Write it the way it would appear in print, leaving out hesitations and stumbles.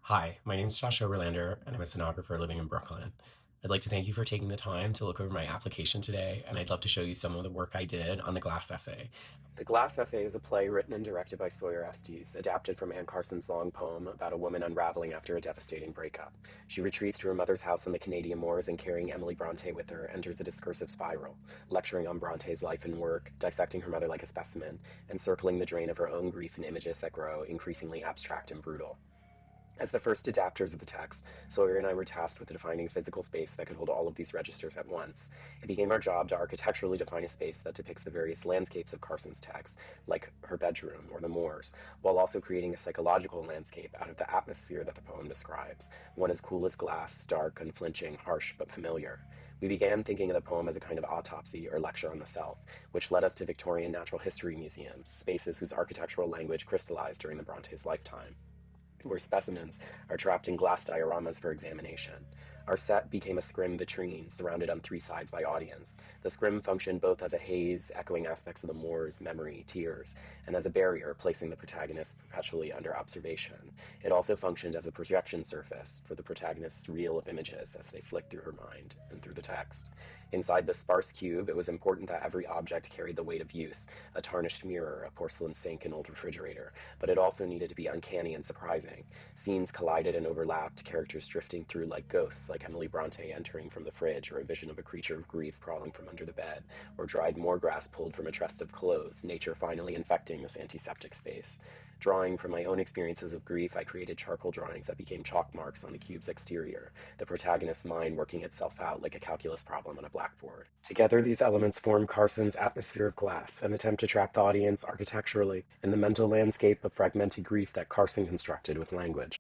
Hi, my name is Josh Oberlander, and I'm a stenographer living in Brooklyn. I'd like to thank you for taking the time to look over my application today, and I'd love to show you some of the work I did on the Glass essay. The Glass essay is a play written and directed by Sawyer Estes, adapted from Anne Carson's long poem about a woman unraveling after a devastating breakup. She retreats to her mother's house in the Canadian moors and, carrying Emily Bronte with her, enters a discursive spiral, lecturing on Bronte's life and work, dissecting her mother like a specimen, and circling the drain of her own grief in images that grow increasingly abstract and brutal. As the first adapters of the text, Sawyer and I were tasked with defining a physical space that could hold all of these registers at once. It became our job to architecturally define a space that depicts the various landscapes of Carson's text, like her bedroom or the moors, while also creating a psychological landscape out of the atmosphere that the poem describes, one as cool as glass, dark, unflinching, harsh, but familiar. We began thinking of the poem as a kind of autopsy or lecture on the self, which led us to Victorian natural history museums, spaces whose architectural language crystallized during the Bronte's lifetime, where specimens are trapped in glass dioramas for examination. Our set became a scrim vitrine, surrounded on three sides by audience. The scrim functioned both as a haze, echoing aspects of the moors, memory, tears, and as a barrier, placing the protagonist perpetually under observation. It also functioned as a projection surface for the protagonist's reel of images as they flicked through her mind and through the text. Inside the sparse cube, it was important that every object carried the weight of use: a tarnished mirror, a porcelain sink, an old refrigerator, but it also needed to be uncanny and surprising. Scenes collided and overlapped, characters drifting through like ghosts, like Emily Bronte entering from the fridge, or a vision of a creature of grief crawling from under the bed, or dried moor grass pulled from a chest of clothes, nature finally infecting this antiseptic space. Drawing from my own experiences of grief, I created charcoal drawings that became chalk marks on the cube's exterior, the protagonist's mind working itself out like a calculus problem on a blackboard. Together, these elements form Carson's atmosphere of glass, an attempt to trap the audience architecturally in the mental landscape of fragmented grief that Carson constructed with language.